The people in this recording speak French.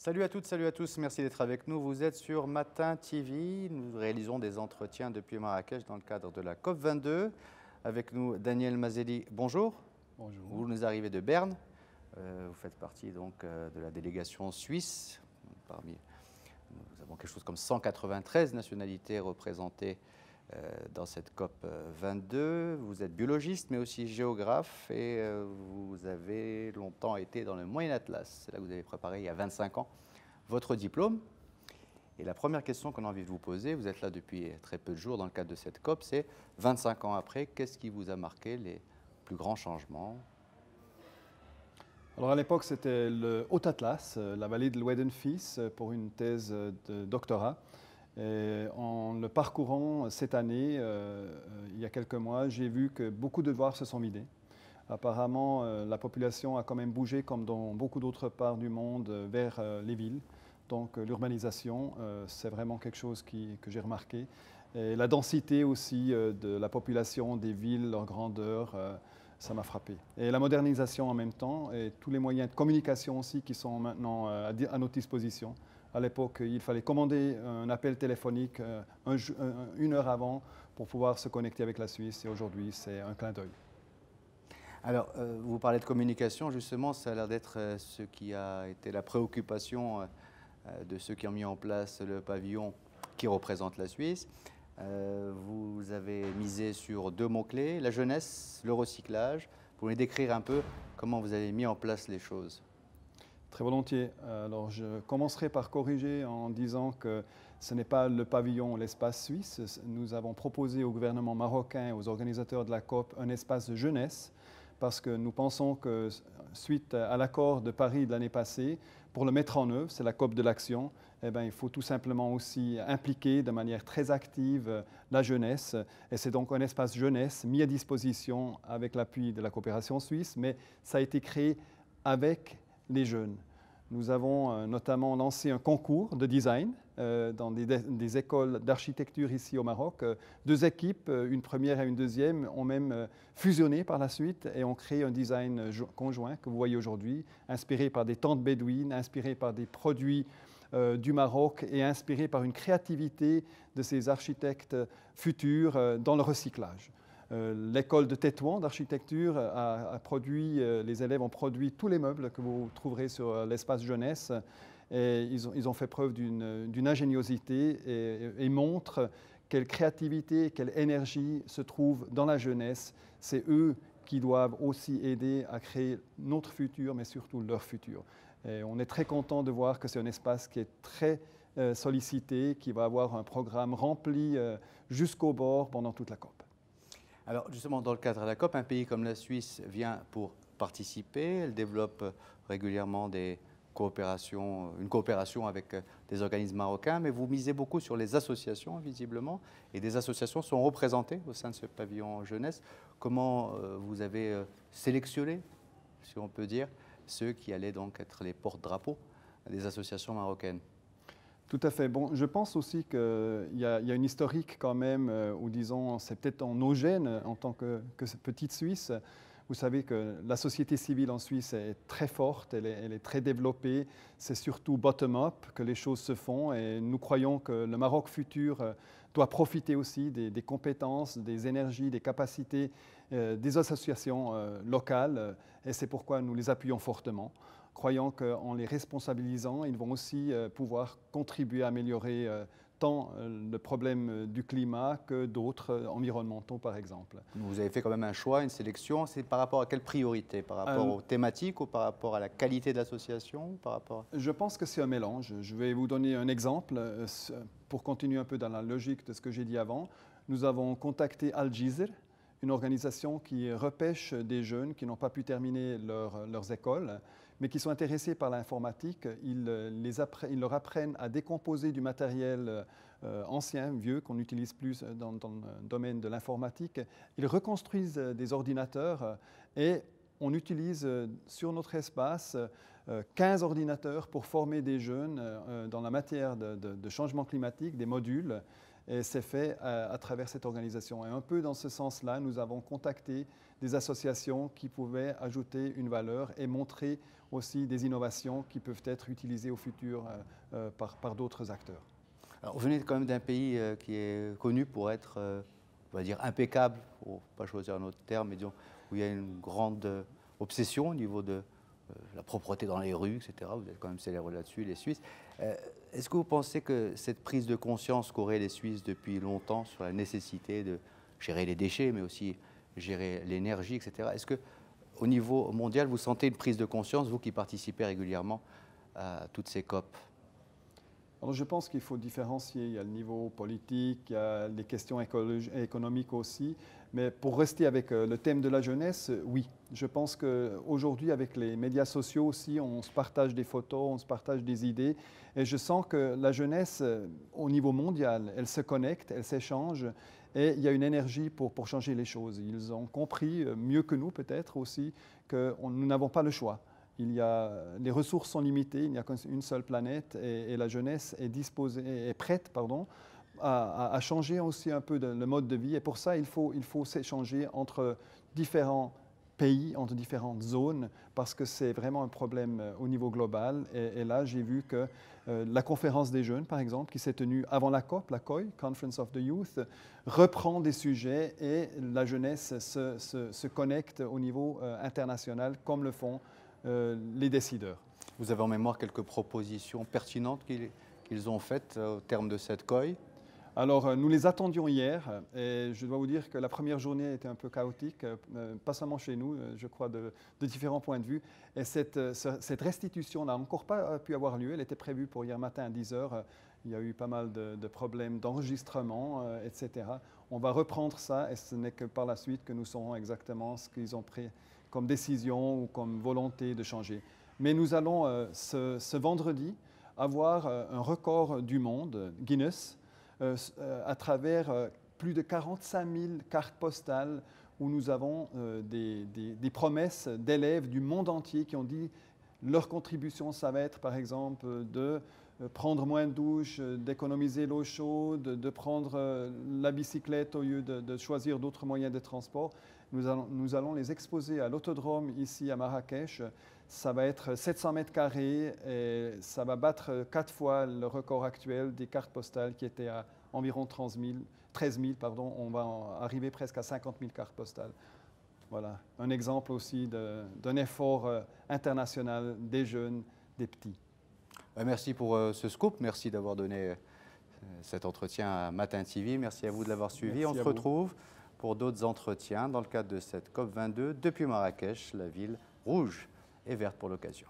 Salut à toutes, salut à tous, merci d'être avec nous. Vous êtes sur Matin TV. Nous réalisons des entretiens depuis Marrakech dans le cadre de la COP22. Avec nous, Daniel Mazzelli, bonjour. Bonjour. Vous nous arrivez de Berne. Vous faites partie donc de la délégation suisse. Nous avons quelque chose comme 193 nationalités représentées dans cette COP 22. Vous êtes biologiste, mais aussi géographe, et vous avez longtemps été dans le Moyen Atlas. C'est là que vous avez préparé, il y a 25 ans, votre diplôme. Et la première question qu'on a envie de vous poser, vous êtes là depuis très peu de jours dans le cadre de cette COP, c'est 25 ans après, qu'est-ce qui vous a marqué les plus grands changements? Alors à l'époque, c'était le Haut Atlas, la vallée de l'Oued-en-Fils, pour une thèse de doctorat. Et en le parcourant cette année, il y a quelques mois, j'ai vu que beaucoup de devoirs se sont vidés. Apparemment, la population a quand même bougé, comme dans beaucoup d'autres parts du monde, vers les villes. Donc l'urbanisation, c'est vraiment quelque chose que j'ai remarqué. Et la densité aussi de la population des villes, leur grandeur, ça m'a frappé. Et la modernisation en même temps, et tous les moyens de communication aussi qui sont maintenant à notre disposition. À l'époque, il fallait commander un appel téléphonique une heure avant pour pouvoir se connecter avec la Suisse. Et aujourd'hui, c'est un clin d'œil. Alors, vous parlez de communication, justement, ça a l'air d'être ce qui a été la préoccupation de ceux qui ont mis en place le pavillon qui représente la Suisse. Vous avez misé sur deux mots-clés, la jeunesse, le recyclage. Vous pouvez décrire un peu comment vous avez mis en place les choses? Très volontiers. Alors, je commencerai par corriger en disant que ce n'est pas le pavillon, l'espace suisse. Nous avons proposé au gouvernement marocain et aux organisateurs de la COP un espace de jeunesse parce que nous pensons que suite à l'accord de Paris de l'année passée, pour le mettre en œuvre, c'est la COP de l'action, eh bien, il faut tout simplement aussi impliquer de manière très active la jeunesse. Et c'est donc un espace jeunesse mis à disposition avec l'appui de la coopération suisse, mais ça a été créé avec les jeunes. Nous avons notamment lancé un concours de design dans des écoles d'architecture ici au Maroc. Deux équipes, une première et une deuxième, ont même fusionné par la suite et ont créé un design conjoint que vous voyez aujourd'hui, inspiré par des tentes bédouines, inspiré par des produits du Maroc et inspiré par une créativité de ces architectes futurs dans le recyclage. L'école de Tétouan d'architecture a produit, les élèves ont produit tous les meubles que vous trouverez sur l'espace jeunesse et ils ont fait preuve d'une ingéniosité et montrent quelle créativité, quelle énergie se trouve dans la jeunesse. C'est eux qui doivent aussi aider à créer notre futur, mais surtout leur futur. Et on est très content de voir que c'est un espace qui est très sollicité, qui va avoir un programme rempli jusqu'au bord pendant toute la COP. Alors justement, dans le cadre de la COP, un pays comme la Suisse vient pour participer. Elle développe régulièrement une coopération avec des organismes marocains, mais vous misez beaucoup sur les associations, visiblement, et des associations sont représentées au sein de ce pavillon jeunesse. Comment vous avez sélectionné, si on peut dire, ceux qui allaient donc être les porte-drapeaux des associations marocaines? Tout à fait. Bon, je pense aussi qu'il y a une historique quand même, où disons, c'est peut-être en nos gènes en tant que petite Suisse. Vous savez que la société civile en Suisse est très forte, elle est très développée. C'est surtout bottom-up que les choses se font et nous croyons que le Maroc futur doit profiter aussi des compétences, des énergies, des capacités des associations locales et c'est pourquoi nous les appuyons fortement, croyant qu'en les responsabilisant, ils vont aussi pouvoir contribuer à améliorer tant le problème du climat que d'autres environnementaux, par exemple. Vous avez fait quand même un choix, une sélection. C'est par rapport à quelle priorité? Par rapport aux thématiques ou par rapport à la qualité de l'association? Je pense que c'est un mélange. Je vais vous donner un exemple. Pour continuer un peu dans la logique de ce que j'ai dit avant, nous avons contacté Al Jizr, une organisation qui repêche des jeunes qui n'ont pas pu terminer leurs écoles, mais qui sont intéressés par l'informatique. Ils leur apprennent à décomposer du matériel ancien, vieux, qu'on n'utilise plus dans le domaine de l'informatique. Ils reconstruisent des ordinateurs et on utilise sur notre espace 15 ordinateurs pour former des jeunes dans la matière de changement climatique, des modules. Et c'est fait à travers cette organisation. Et un peu dans ce sens-là, nous avons contacté des associations qui pouvaient ajouter une valeur et montrer aussi des innovations qui peuvent être utilisées au futur par d'autres acteurs. Alors, vous venez quand même d'un pays qui est connu pour être, on va dire, impeccable, pour ne pas choisir un autre terme, mais disons, où il y a une grande obsession au niveau de la propreté dans les rues, etc. Vous êtes quand même célèbre là-dessus, les Suisses. Est-ce que vous pensez que cette prise de conscience qu'auraient les Suisses depuis longtemps sur la nécessité de gérer les déchets, mais aussi gérer l'énergie, etc., est-ce qu'au niveau mondial, vous sentez une prise de conscience, vous qui participez régulièrement à toutes ces COP? Alors, je pense qu'il faut différencier. Il y a le niveau politique, il y a les questions économiques aussi. Mais pour rester avec le thème de la jeunesse, oui. Je pense qu'aujourd'hui, avec les médias sociaux aussi, on se partage des photos, on se partage des idées. Et je sens que la jeunesse, au niveau mondial, elle se connecte, elle s'échange. Et il y a une énergie pour changer les choses. Ils ont compris, mieux que nous peut-être aussi, que nous n'avons pas le choix. Les ressources sont limitées, il n'y a qu'une seule planète et la jeunesse est prête à changer aussi un peu le mode de vie. Et pour ça, il faut s'échanger entre différents pays, entre différentes zones, parce que c'est vraiment un problème au niveau global. Et là, j'ai vu que la conférence des jeunes, par exemple, qui s'est tenue avant la COP, la COI, Conference of the Youth, reprend des sujets et la jeunesse se connecte au niveau international, comme le font les décideurs. Vous avez en mémoire quelques propositions pertinentes qu'ils ont faites au terme de cette COI? Alors, nous les attendions hier et je dois vous dire que la première journée était un peu chaotique, pas seulement chez nous, je crois, de différents points de vue. Et cette restitution n'a encore pas pu avoir lieu. Elle était prévue pour hier matin à 10 h. Il y a eu pas mal de problèmes d'enregistrement, etc. On va reprendre ça et ce n'est que par la suite que nous saurons exactement ce qu'ils ont pris comme décision ou comme volonté de changer. Mais nous allons ce vendredi avoir un record du monde, Guinness, à travers plus de 45 000 cartes postales où nous avons des promesses d'élèves du monde entier qui ont dit leur contribution, ça va être par exemple de prendre moins de douches, d'économiser l'eau chaude, de prendre la bicyclette au lieu de choisir d'autres moyens de transport. Nous allons les exposer à l'autodrome ici à Marrakech. Ça va être 700 mètres carrés et ça va battre 4 fois le record actuel des cartes postales qui était à environ 13 000. On va arriver presque à 50 000 cartes postales. Voilà, un exemple aussi d'un effort international des jeunes, des petits. Merci pour ce scoop, merci d'avoir donné cet entretien à Matin TV, merci à vous de l'avoir suivi. Merci. On se retrouve pour d'autres entretiens dans le cadre de cette COP22 depuis Marrakech, la ville rouge et verte pour l'occasion.